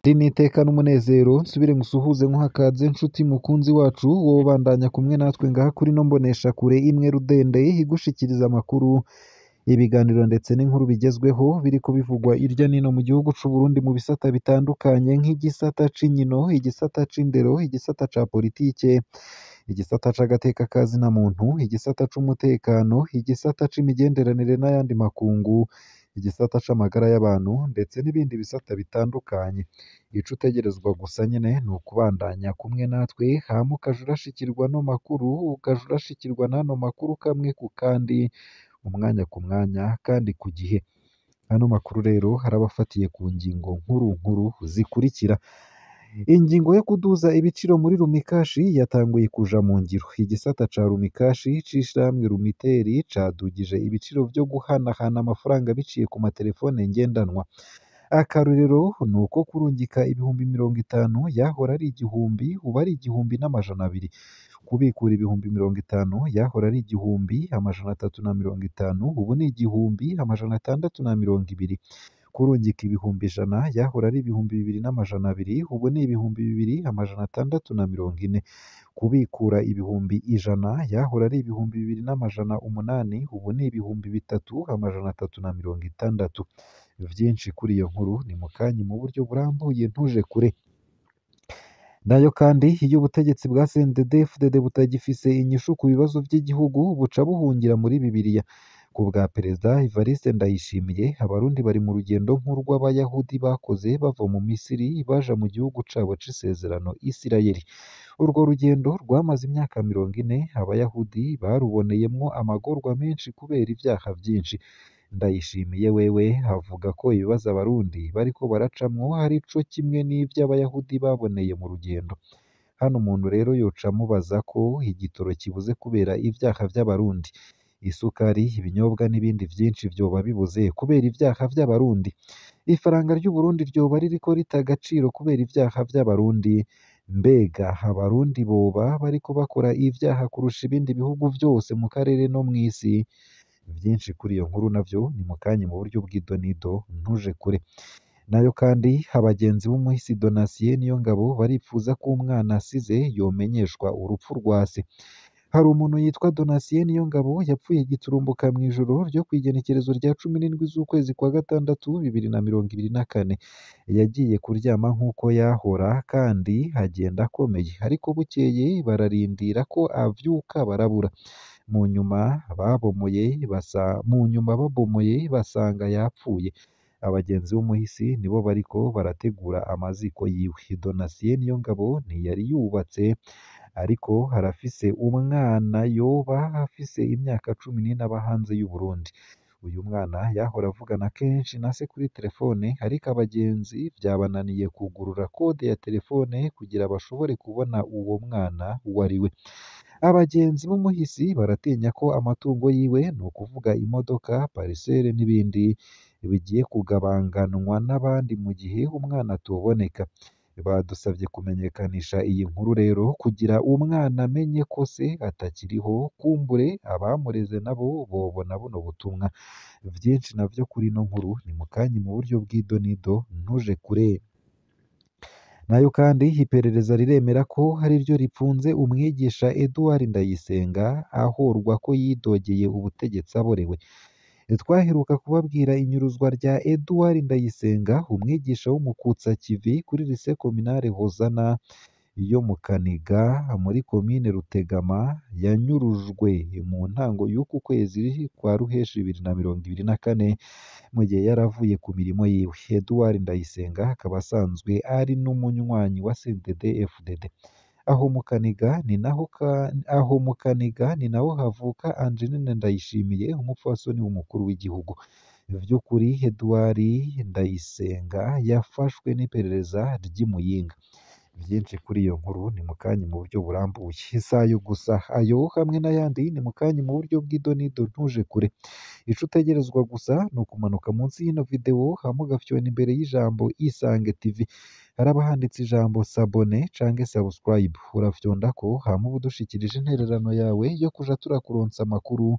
Iri ni iteka n'umunezero nsubire ngusuhuze nkuhakaze nshuti mukunzi wacu wowe bandanya kumwe natwe ngaha kuri no mbonesha kure imwe rudende igushikiriza amakuru ibiganiro ndetse n'inkuru bigezweho biriko bivugwa irya nino mu gihugu c'u Burundi mu bisata bitandukanye nk'igisata c'inkino, igisata c'indero, igisata ca politike, igisata c'agateka kazina muntu, igisata c'umutekano, igisata c'imigenderanire n'ayandi makungu, igisata c'amagara y'abantu ndetse n'ibindi bisata bitandukanye. Ico utegerezwa gusa nyene ni ukubandanya kumwe natwe hama ukaja urashikirwa no makuru, ukaja urashikirwa n'ano makuru kamwe ku kandi, umwanya ku mwanya kandi ku gihe. Ano makuru rero harabafatiye ku ngingo nkuru nkuru zikurikira. Ingingo yo kuduza ibiciro muri Rumikashi yatanguye kuja mu ngiro. Igisata ca Rumikashi c'ishirahamwe Rumiteri cadugije ibiciro vyo guhanahana amafaranga biciye ku matelefone ngendanwa. Akarorero ni uko kurungika ibihumbi 50 yahora ari 1000 ubu ari 1200. Kubikura ibihumbi 50 yahora ari 1350 ubu ni 1620. Kurungika ibihumbi 100 yahora ari 2200 ubu ni 2640. Kubikura ibihumbi 100 yahora ari 2800 ubu ni 3360. Vyinshi kuri iyo nkuru ni mukanyi mu buryo burambuye ntuje kure. Nayo kandi iyo ubutegetsi bwa CNDD-FDD butagifise inyishu ku bibazo vy'igihugu buca buhungira muri Bibiliya. Ku bwa Perezida Evariste Ndayishimiye, abarundi bari mu rugendo nk'urw'abayahudi bakoze bava mu Misiri baja mu gihugu cabo c'isezerano Isirayeli. Urwo rugendo rwamaze imyaka 40, abayahudi baruboneyemwo amagorwa menshi kubera ivyaha vyinshi. Ndayishimiye wewe avuga ko ibibazo abarundi bariko baracamwo ari co kimwe n'ivy'abayahudi baboneye mu rugendo. Hano umuntu rero yoca amubaza ko igitoro kibuze kubera ivyaha vy'abarundi, isukari, ibinyobwa n'ibindi vyinshi vyoba bibuze kubera ivyaha vy'abarundi. Ifaranga ry'Uburundi ryoba ririko rita agaciro kubera ivyaha vy'abarundi. Mbega abarundi boba bariko bakora ivyaha kurusha ibindi bihugu vyose mu karere no mw'isi? Vyinshi kuri iyo nkuru navyo ni mukanyi mu buryo bw'idonido ntuje kure. Nayo kandi abagenzi b'umuhisi Donatien Niyongabo baripfuza ko umwana asize yomenyeshwa urupfu rwa se. Hari umuntu yitwa Donatien Niyongabo yapfuye giturumbuka mw'ijoro ryo kw'igenekerezo rya 17 z'ukwezi kwa gatandatu 2024. Yagiye kuryama nk'uko yahora kandi agenda akomeye, ariko bukeye bararindira ko avyuka barabura. Mu nyuma babomoye basanga yapfuye. Abagenzi b'umuhisi nibo bariko barategura amaziko yiwe. Donatien Niyongabo ntiyari yubatse, ariko harafise umwana yoba afise imyaka 14 aba hanze y'u Burundi. Uyu mwana yahora avugana kenshi na se kuri telefone, ariko abagenzi vyabananiye kugurura kode ya telefone kugira bashobore kubona uwo mwana uwo ari we. Abagenzi b'umuhisi baratinya ko amatungo yiwe, ni ukuvuga imodoka, parisere n'ibindi, bigiye kugabanganwa n'abandi mu gihe umwana atoboneka. Badusavye kumenyekanisha iyi nkuru rero kugira umwana amenye ko se atakiriho, kumbure abamureze nabo bobona buno butumwa. Vyinshi navyo kuri ino nkuru ni mukanyi mu buryo bw'idonido ntuje kure. Nayo kandi iperereza riremera ko hari ryo ripfunze umwigisha Edouard Ndayisenga ahorwa ko yidogeye ubutegetsi aborewe. Twaheruka kubabwira inyuruzwa rya Edouard Ndayisenga, umwigisha w'umukutsa kivi kuri lycée communale Hozana yo mu Kaniga muri komine Rutegama, yanyurujwe mu ntango y'uku kwezi kwa Ruheshi 2024 mu gihe yaravuye ku mirimo yiwe. Edouard Ndayisenga akaba asanzwe ari n'umunywanyi wa CNDD-FDD. Aho mu Kaniga ni naho havuka Angeline Ndayishimiye, umupfasoni w'umukuru w'igihugu. Vy'ukuri Edouard Ndayisenga yafashwe n'iperereza ry'i Muyinga. Vyinshi kuri iyo nkuru ni mukanyi mu buryo burambuye. Isayo gusa ayo hamwe n'ayandi ni mukanyi mu buryo bw'idonido ntuje kure. Ico utegerezwa gusa ni ukumanuka munsi y'ino video hama ugafyona imbere y'ijambo Isange TV. Haraba handitse ijambo sabone canke subscribe. Urafyondako hama uba udushikirije intererano yawe yo kuja turakuronsa amakuru,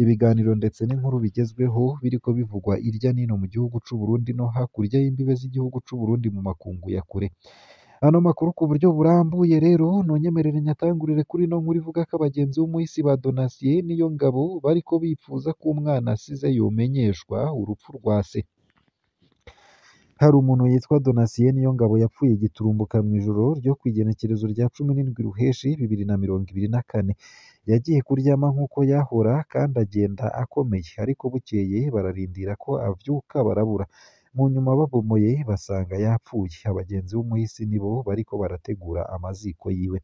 ibiganiro ndetse n'inkuru bigezweho biriko bivugwa irya nino mu gihugu c'u Burundi no hakurya y'imbibe z'igihugu c'u Burundi mu makungu ya kure. Ano makuru ku buryo burambuye rero nonyemerere nyatangurire kuri ino nkuru ivuga ko abagenzi b'umuhisi ba Donatien Niyongabo bariko bipfuza ko umwana asize yomenyeshwa urupfu rwa se. Hari umuntu yitwa Donatien Niyongabo yapfuye giturumbuka mw'ijoro ryo kw'igenekerezo rya 17 Ruheshi 2024. Yagiye kuryama nk'uko yahora kandi agenda akomeye, ariko bukeye bararindira ko avyuka barabura. Mu nyuma babomoye basanga yapfuye. Abagenzi b'umuhisi nibo bariko barategura amaziko yiwe.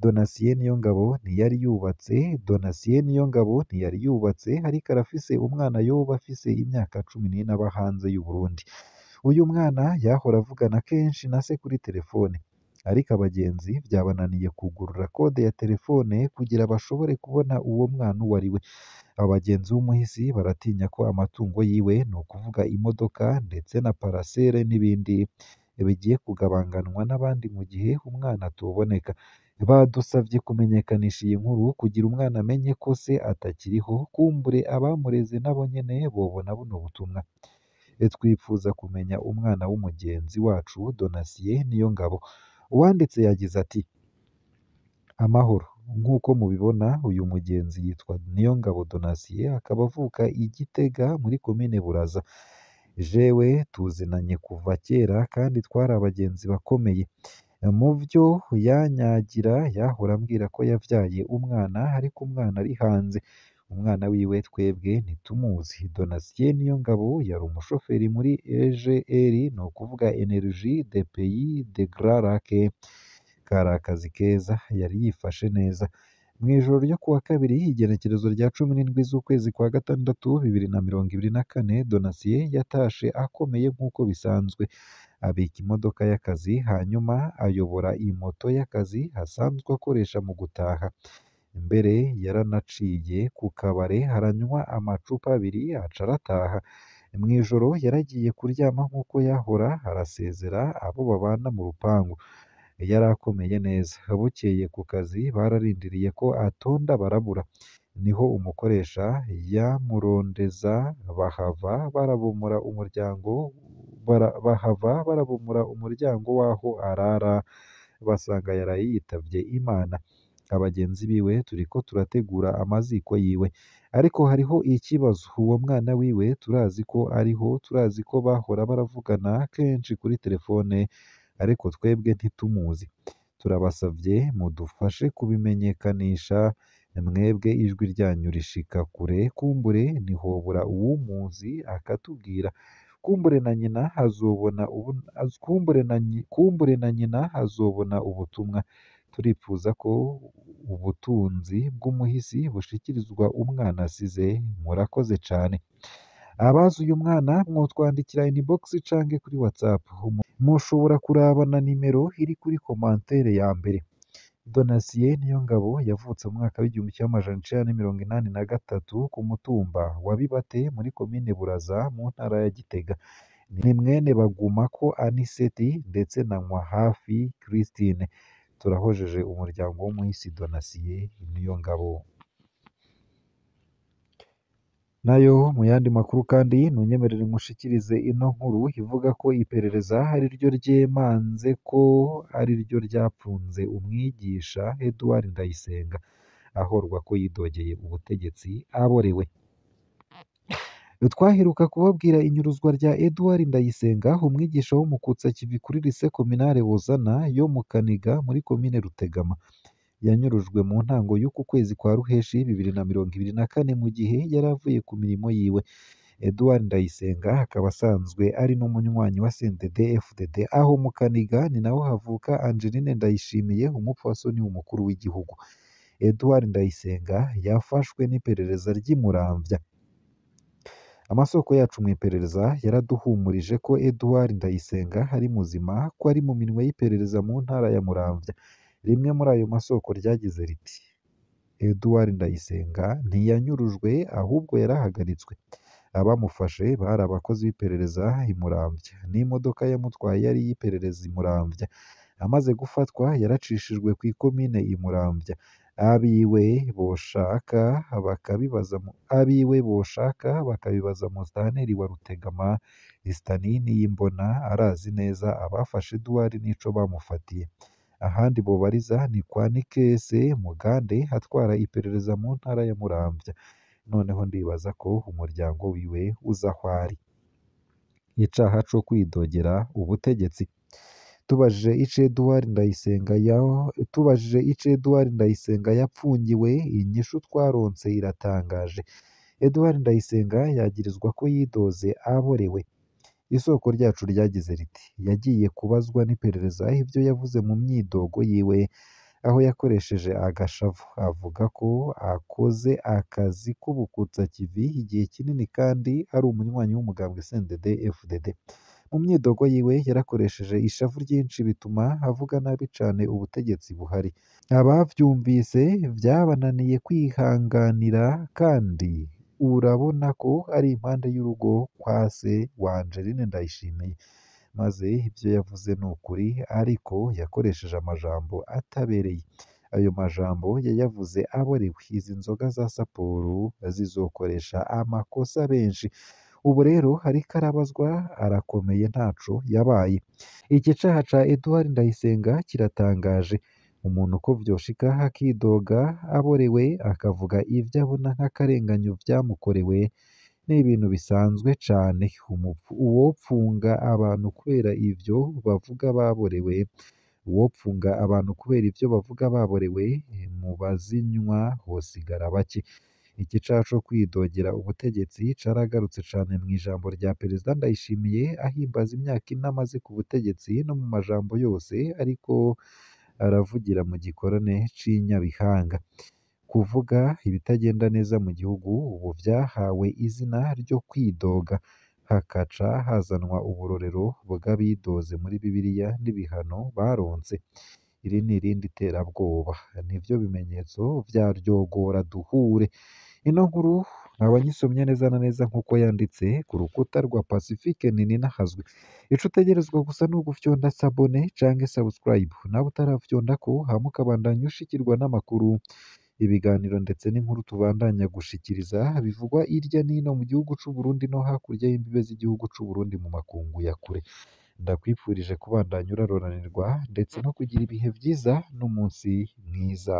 Donatien Niyongabo ntiyari yubatse. Donatien Niyongabo ntiyari yubatse, ariko arafise umwana yoba afise imyaka 14 aba hanze y'u Burundi. Uyu mwana yahora avugana kenshi na se kuri telefone, ariko abagenzi vyabananiye kugurura kode ya telefone kugira bashobore kubona uwo mwana uwo ari we. Abagenzi b'umuhisi baratinya ko amatungo yiwe, ni ukuvuga imodoka ndetse na parasere n'ibindi, bigiye kugabanganwa n'abandi mu gihe umwana atoboneka. Badusavye kumenyekanisha iyi nkuru kugira umwana amenye ko se atakiriho, kumbure abamureze nabo nyene bobona buno butumwa. Twipfuza kumenya umwana w'umugenzi wacu Donatien Niyongabo. Uwanditse yagize ati: amahoro. Nk'uko mubibona uyu mugenzi yitwa Niyongabo Donatien, akaba avuka i Gitega muri komine Buraza. Jewe tuzinanye kuva kera kandi twari abagenzi bakomeye. Mu vyo yanyagira yahora ambwira ko yavyaye umwana, ariko umwana ari hanze. Umwana wiwe twebwe ntitumuzi. Donatien Niyongabo yari umushoferi muri EGR, ni ukuvuga Energie des Pays de Grand Lac. Kari akazi keza, yari yifashe neza. Mw'ijoro ryo kuwa kabiri igenekerezo rya 17 z'ukwezi kwa gatandatu 2024, Donatien yatashe akomeye nk'uko bisanzwe. Abika imodoka y'akazi hanyuma ayobora imoto y'akazi asanzwe akoresha mu gutaha. Mbere yaranaciye ku kabare aranywa amacupa abiri aca arataha. Mw'ijoro yaragiye kuryama nk'uko yahora, arasezera abo babana mu rupangu. Yari akomeye neza. Bukeye ku kazi bararindiriye ko atonda barabura. Niho umukoresha yamurondeza bahava barabomora umuryango w'aho arara, basanga yaraye yitavye Imana. Abagenzi biwe turiko turategura amaziko yiwe, ariko hariho ikibazo. Uwo mwana wiwe turazi ko ariho, turazi ko bahora baravugana kenshi kuri telefone, ariko twebwe ntitumuzi. Turabasavye mudufashe kubimenyekanisha, mwebwe ijwi ryanyu rishika kure, kumbure ntihobura uwumuzi akatubwira. Kumbure na nyina azobona ubutumwa. Turipfuza ko ubutunzi bw'umuhisi bushikirizwa umwana asize. Murakoze cane. Abazi uyu mwana mwotwandikira inbox canke kuri WhatsApp. Mushobora kuraba na nimero iri kuri commentaire ya mbere. Donatien Niyongabo yavutse mu mwaka w'1983 ku mutumba wa Bibate muri komine Buraza mu ntara ya Gitega. Ni mwene Bagumako Aniseti ndetse na Nkwahafi Christine. Turahojeje umuryango w'umuhisi Donatien Niyongabo. Nayo mu yandi makuru kandi nunyemerere nkushikirize ino nkuru ivuga ko iperereza ari ryo ryemanze ko ari ryo ryapfunze umwigisha Edouard Ndayisenga, ahorwa ko yidogeye ubutegetsi aborewe. Twaheruka kubabwira inyuruzwa rya Edouard Ndayisenga, umwigisha w'umukutsa kivi kuri lycée communale Buzana yo mu Kaniga muri komine Rutegama. Yanyurujwe mu ntango y'uku kwezi kwa Ruheshi 2024 mu gihe yari avuye ku mirimo yiwe. Edouard Ndayisenga akaba asanzwe ari n'umunywanyi wa CNDD-FDD aho mu Kaniga, ni naho havuka Angeline Ndayishimiye, umupfasoni w'umukuru w'igihugu. Edouard Ndayisenga yafashwe n'iperereza ry'i Muramvya. Amasoko yacu mu iperereza yaraduhumurije ko Edouard Ndayisenga ari muzima, ko ari mu minwe y'iperereza mu ntara ya Muramvya. Rimwe muri ayo masoko ryagize riti: Edouard Ndayisenga ntiyanyurujwe ahubwo yarahagaritswe. Abamufashe bari abakozi b'iperereza i Muramvya, n'imodoka yamutwaye yari iy'iperereza i Muramvya. Amaze gufatwa yaracishijwe ku ikomine i Muramvya. abiwe boshaka bakabibaza Musitanteri wa Rutegama, Stanley Niyimbona arazi neza abafashe Edouard n'ico bamufatiye. Ahandi bobariza ni kwa Nikese Mugande atwara iperereza mu ntara ya Muramvya. Noneho ndibaza ko umuryango wiwe uzi aho ari. Icaha co kwidogera ubutegetsi. Tubajije ico Edouard Ndayisenga yapfungiwe, inyishu twaronse iratangaje. Edouard Ndayisenga yagirizwa ko yidoze aborewe. Isoko ryacu ryagize riti yagiye kubazwa n'iperereza ivyo yavuze mu myidogo yiwe, aho yakoresheje agashavu avuga ko akoze akazi k'ubukutsakivi igihe kinini kandi ari umunywanyi w'umugambwe CNDD-FDD. Mu myidogo yiwe yarakoresheje ishavu ryinshi bituma avuga nabi cane ubutegetsi buhari. Abavyumvise vyabananiye kwihanganira kandi urabona ko ari impande y'urugo kwa se wa Angeline Ndayishimiye. Maze ivyo yavuze ni ukuri ariko yakoresheje amajambo atabereye. Ayo majambo yayavuze aborewe. Izi nzoga za Sapporo zizokoresha amakosa benshi. Ubu rero ariko arabazwa arakomeye ntaco yabaye. Iki caha ca Edouard Ndayisenga kiratangaje. Umuntu uko vyoshika akidoga aborewe akavuga ivyo abona nk'akarenganyo vyamukorewe ni ibintu bisanzwe cane. Uwopfunga abantu kubera ivyo bavuga baborewe, uwopfunga abantu kubera ivyo bavuga baborewe, mu bazinywa hosigara bake. Iki caha co kwidogera ubutegetsi caragarutse cane mw'ijambo rya Perezida Ndayishimiye ahimbaza imyaka ine amaze ku butegetsi no mu majambo yose ariko aravugira mu gikorane c'i Nyabihanga. Kuvuga ibitagenda neza mu gihugu ubu vyahawe izina ryo kwidoga, hakaca hazanwa uburorero bw'abidoze muri Bibiliya n'ibihano baronse. Iri ni irindi terabwoba. Nivyo bimenyetso vya ryogora duhure. Ino nkuru nkaba nyisomye neza na neza nk'uko yanditse ku rukuta rwa Pacifique Ninahazwe. Ico utegerezwa gusa ni ugufyonda sabone canke subscribe. Nawe utaravyondako hama ukabandanya ushikirwa n'amakuru, ibiganiro ndetse n'inkuru tubandanya gushikiriza bivugwa irya nino mu gihugu c'u Burundi no hakurya y'imbibe z'igihugu c'u Burundi mu makungu ya kure. Ndakwifurije kubandanya uraroranirwa ndetse no kugira ibihe vyiza n'umunsi mwiza.